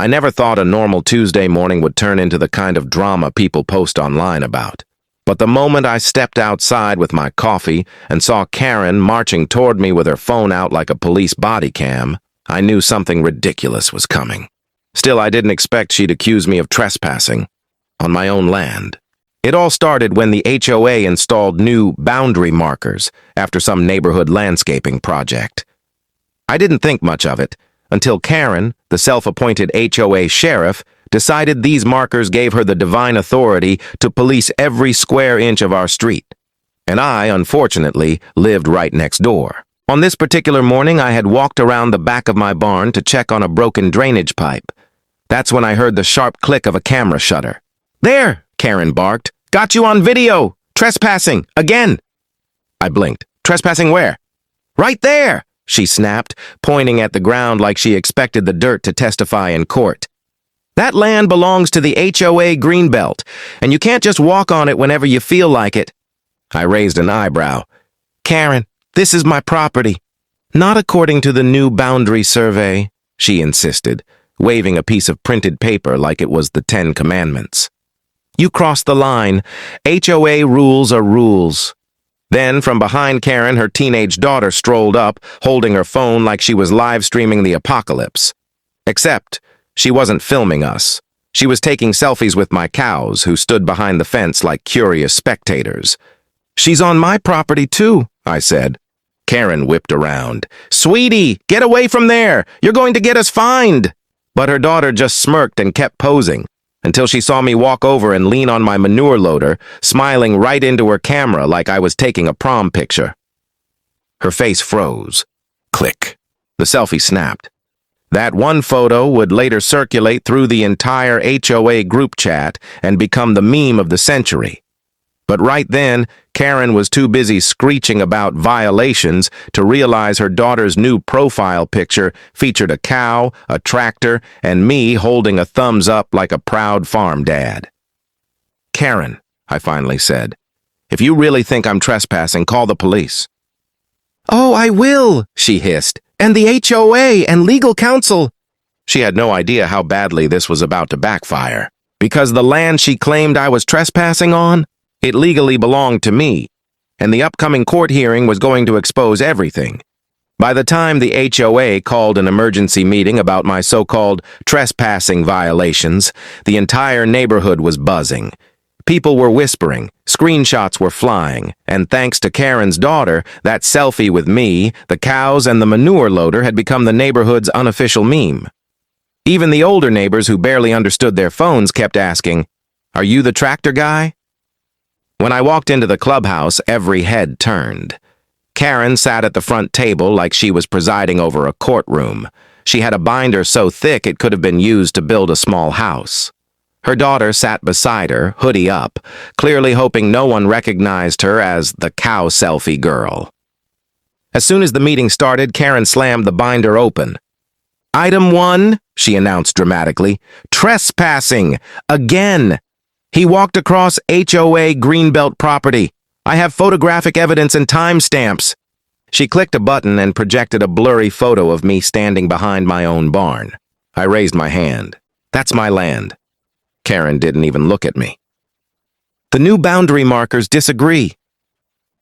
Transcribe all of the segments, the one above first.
I never thought a normal Tuesday morning would turn into the kind of drama people post online about. But the moment I stepped outside with my coffee and saw Karen marching toward me with her phone out like a police body cam, I knew something ridiculous was coming. Still, I didn't expect she'd accuse me of trespassing on my own land. It all started when the HOA installed new boundary markers after some neighborhood landscaping project. I didn't think much of it until Karen, the self-appointed HOA sheriff, decided these markers gave her the divine authority to police every square inch of our street. And I, unfortunately, lived right next door. On this particular morning, I had walked around the back of my barn to check on a broken drainage pipe. That's when I heard the sharp click of a camera shutter. "There!" Karen barked. "Got you on video! Trespassing! Again!" I blinked. "Trespassing where?" "Right there!" she snapped, pointing at the ground like she expected the dirt to testify in court. "That land belongs to the HOA Greenbelt, and you can't just walk on it whenever you feel like it." I raised an eyebrow. "Karen, this is my property." "Not according to the new boundary survey," she insisted, waving a piece of printed paper like it was the 10 Commandments. "You crossed the line. HOA rules are rules." Then, from behind Karen, her teenage daughter strolled up, holding her phone like she was live-streaming the apocalypse. Except, she wasn't filming us. She was taking selfies with my cows, who stood behind the fence like curious spectators. "She's on my property, too," I said. Karen whipped around. "Sweetie, get away from there! You're going to get us fined!" But her daughter just smirked and kept posing, until she saw me walk over and lean on my manure loader, smiling right into her camera like I was taking a prom picture. Her face froze. Click. The selfie snapped. That one photo would later circulate through the entire HOA group chat and become the meme of the century. But right then, Karen was too busy screeching about violations to realize her daughter's new profile picture featured a cow, a tractor, and me holding a thumbs up like a proud farm dad. "Karen," I finally said, "if you really think I'm trespassing, call the police." "Oh, I will," she hissed, "and the HOA and legal counsel." She had no idea how badly this was about to backfire, because the land she claimed I was trespassing on, it legally belonged to me, and the upcoming court hearing was going to expose everything. By the time the HOA called an emergency meeting about my so-called trespassing violations, the entire neighborhood was buzzing. People were whispering, screenshots were flying, and thanks to Karen's daughter, that selfie with me, the cows, and the manure loader had become the neighborhood's unofficial meme. Even the older neighbors who barely understood their phones kept asking, "Are you the tractor guy?" When I walked into the clubhouse, every head turned. Karen sat at the front table like she was presiding over a courtroom. She had a binder so thick it could have been used to build a small house. Her daughter sat beside her, hoodie up, clearly hoping no one recognized her as the cow selfie girl. As soon as the meeting started, Karen slammed the binder open. "Item 1, she announced dramatically, trespassing, again. He walked across HOA Greenbelt property. I have photographic evidence and timestamps." She clicked a button and projected a blurry photo of me standing behind my own barn. I raised my hand. "That's my land." Karen didn't even look at me. "The new boundary markers disagree."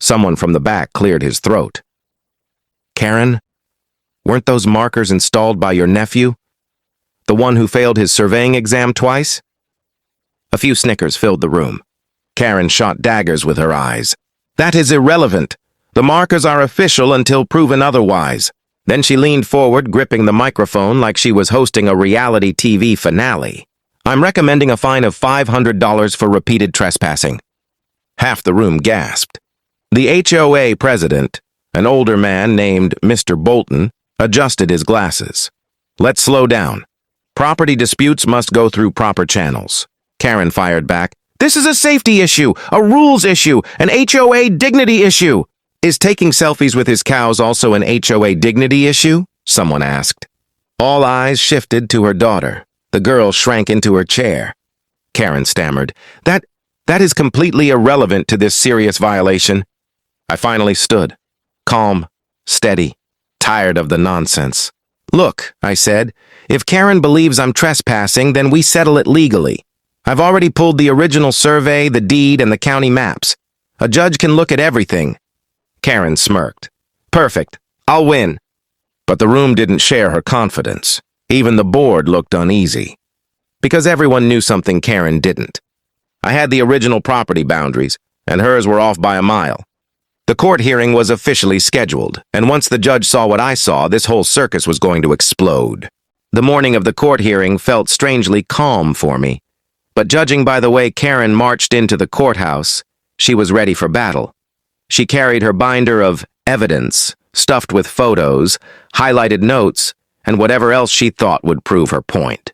Someone from the back cleared his throat. "Karen, weren't those markers installed by your nephew? The one who failed his surveying exam twice?" A few snickers filled the room. Karen shot daggers with her eyes. "That is irrelevant. The markers are official until proven otherwise." Then she leaned forward, gripping the microphone like she was hosting a reality TV finale. "I'm recommending a fine of $500 for repeated trespassing." Half the room gasped. The HOA president, an older man named Mr. Bolton, adjusted his glasses. "Let's slow down. Property disputes must go through proper channels." Karen fired back. "This is a safety issue, a rules issue, an HOA dignity issue." "Is taking selfies with his cows also an HOA dignity issue?" someone asked. All eyes shifted to her daughter. The girl shrank into her chair. Karen stammered, That is completely irrelevant to this serious violation." I finally stood, calm, steady, tired of the nonsense. "Look," I said, If Keran believes I'm trespassing, then we settle it legally. I've already pulled the original survey, the deed, and the county maps. A judge can look at everything." Keran smirked. "Perfect. I'll win." But the room didn't share her confidence. Even the board looked uneasy. Because everyone knew something Keran didn't. I had the original property boundaries, and hers were off by a mile. The court hearing was officially scheduled, and once the judge saw what I saw, this whole circus was going to explode. The morning of the court hearing felt strangely calm for me. But judging by the way Keran marched into the courthouse, she was ready for battle. She carried her binder of evidence, stuffed with photos, highlighted notes, and whatever else she thought would prove her point.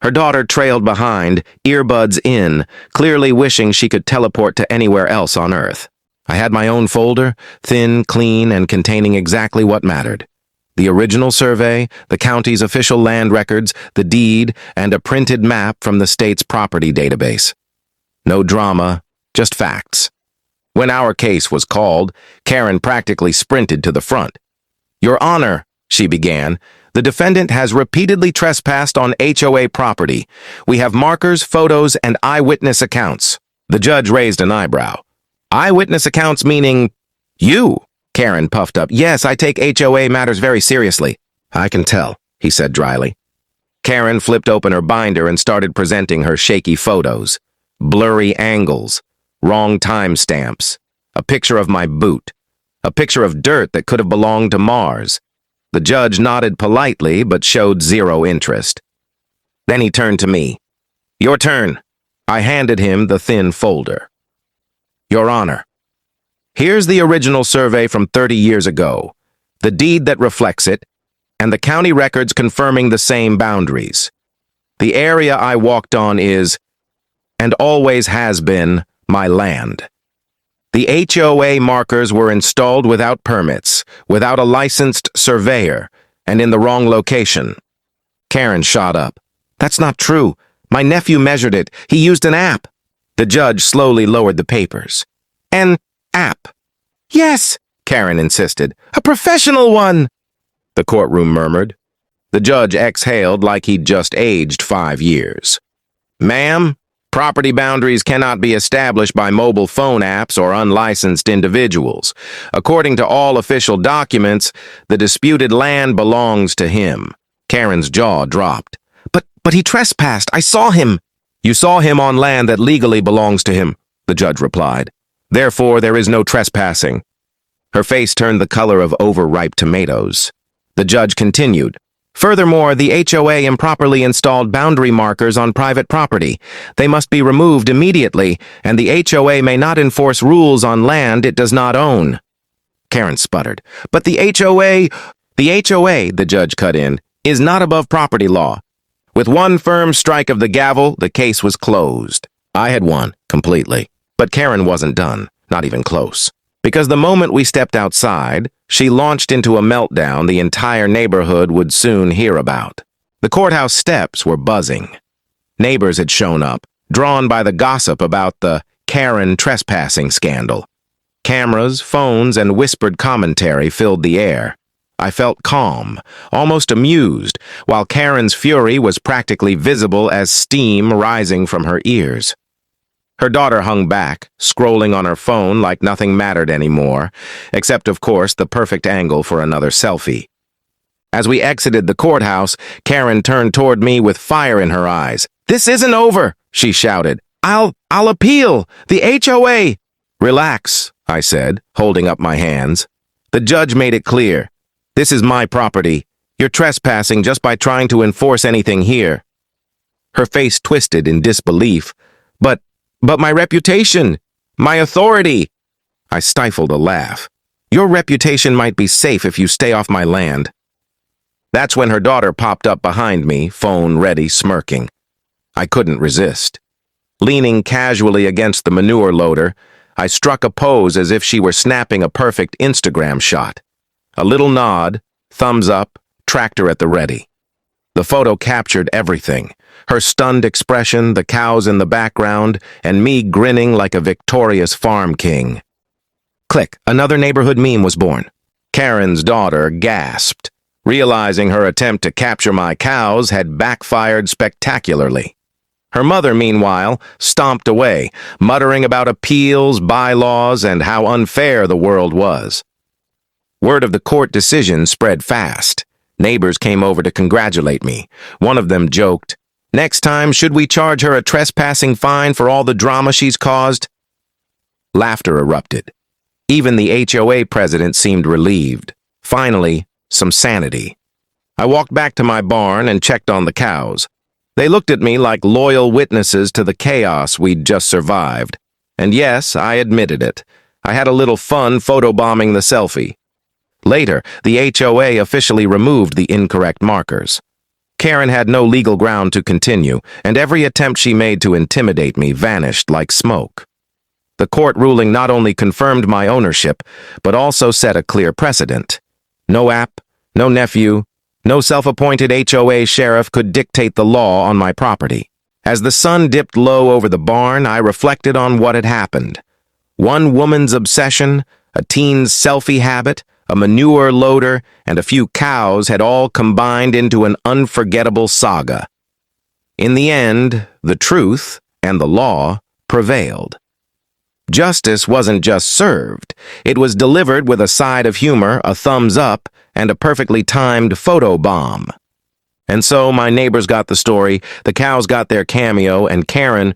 Her daughter trailed behind, earbuds in, clearly wishing she could teleport to anywhere else on Earth. I had my own folder, thin, clean, and containing exactly what mattered. The original survey, the county's official land records, the deed, and a printed map from the state's property database. No drama, just facts. When our case was called, Keran practically sprinted to the front. "Your Honor," she began, "the defendant has repeatedly trespassed on HOA property. We have markers, photos, and eyewitness accounts." The judge raised an eyebrow. "Eyewitness accounts meaning you?" Keran puffed up. "Yes, I take HOA matters very seriously." "I can tell," he said dryly. Keran flipped open her binder and started presenting her shaky photos. Blurry angles, wrong timestamps, a picture of my boot, a picture of dirt that could have belonged to Mars. The judge nodded politely but showed zero interest. Then he turned to me. "Your turn." I handed him the thin folder. "Your Honor, here's the original survey from 30 years ago, the deed that reflects it, and the county records confirming the same boundaries. The area I walked on is, and always has been, my land. The HOA markers were installed without permits, without a licensed surveyor, and in the wrong location." Keran shot up. "That's not true. My nephew measured it. He used an app." The judge slowly lowered the papers. "An app?" "Yes," Keran insisted. "A professional one." The courtroom murmured. The judge exhaled like he'd just aged 5 years. "Ma'am, property boundaries cannot be established by mobile phone apps or unlicensed individuals. According to all official documents, the disputed land belongs to him." Keran's jaw dropped. But he trespassed. I saw him." "You saw him on land that legally belongs to him," the judge replied. "Therefore, there is no trespassing." Her face turned the color of overripe tomatoes. The judge continued. "Furthermore, the HOA improperly installed boundary markers on private property. They must be removed immediately, and the HOA may not enforce rules on land it does not own." Keran sputtered. "But the HOA..." "The HOA," the judge cut in, "is not above property law." With one firm strike of the gavel, the case was closed. I had won, completely. But Keran wasn't done, not even close. Because the moment we stepped outside, she launched into a meltdown the entire neighborhood would soon hear about. The courthouse steps were buzzing. Neighbors had shown up, drawn by the gossip about the Keran trespassing scandal. Cameras, phones, and whispered commentary filled the air. I felt calm, almost amused, while Keran's fury was practically visible as steam rising from her ears. Her daughter hung back, scrolling on her phone like nothing mattered anymore, except, of course, the perfect angle for another selfie. As we exited the courthouse, Keran turned toward me with fire in her eyes. "This isn't over," she shouted. I'll appeal! The HOA!" "Relax," I said, holding up my hands. "The judge made it clear. This is my property. You're trespassing just by trying to enforce anything here." Her face twisted in disbelief. But my reputation! My authority!" I stifled a laugh. "Your reputation might be safe if you stay off my land." That's when her daughter popped up behind me, phone ready, smirking. I couldn't resist. Leaning casually against the manure loader, I struck a pose as if she were snapping a perfect Instagram shot. A little nod, thumbs up, tractor at the ready. The photo captured everything. Her stunned expression, the cows in the background, and me grinning like a victorious farm king. Click, another neighborhood meme was born. Keran's daughter gasped. realizing her attempt to capture my cows had backfired spectacularly. Her mother, meanwhile, stomped away, muttering about appeals, bylaws, and how unfair the world was. Word of the court decision spread fast. Neighbors came over to congratulate me. One of them joked, "Next time, should we charge her a trespassing fine for all the drama she's caused?" Laughter erupted. Even the HOA president seemed relieved. Finally, some sanity. I walked back to my barn and checked on the cows. They looked at me like loyal witnesses to the chaos we'd just survived. And yes, I admitted it. I had a little fun photobombing the selfie. Later, the HOA officially removed the incorrect markers. Keran had no legal ground to continue, and every attempt she made to intimidate me vanished like smoke. The court ruling not only confirmed my ownership, but also set a clear precedent. No app, no nephew, no self-appointed HOA sheriff could dictate the law on my property. As the sun dipped low over the barn, I reflected on what had happened. One woman's obsession, a teen's selfie habit, a manure loader, and a few cows had all combined into an unforgettable saga. In the end, the truth and the law prevailed. Justice wasn't just served, it was delivered with a side of humor, a thumbs up, and a perfectly timed photo bomb. And so my neighbors got the story, the cows got their cameo, and Keran,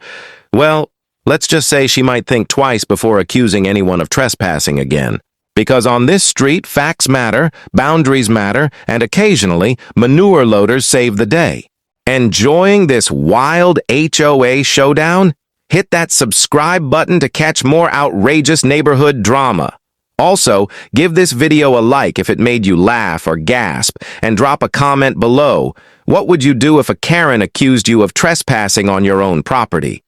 well, let's just say she might think twice before accusing anyone of trespassing again. Because on this street, facts matter, boundaries matter, and occasionally, manure loaders save the day. Enjoying this wild HOA showdown? Hit that subscribe button to catch more outrageous neighborhood drama. Also, give this video a like if it made you laugh or gasp, and drop a comment below. What would you do if a Karen accused you of trespassing on your own property?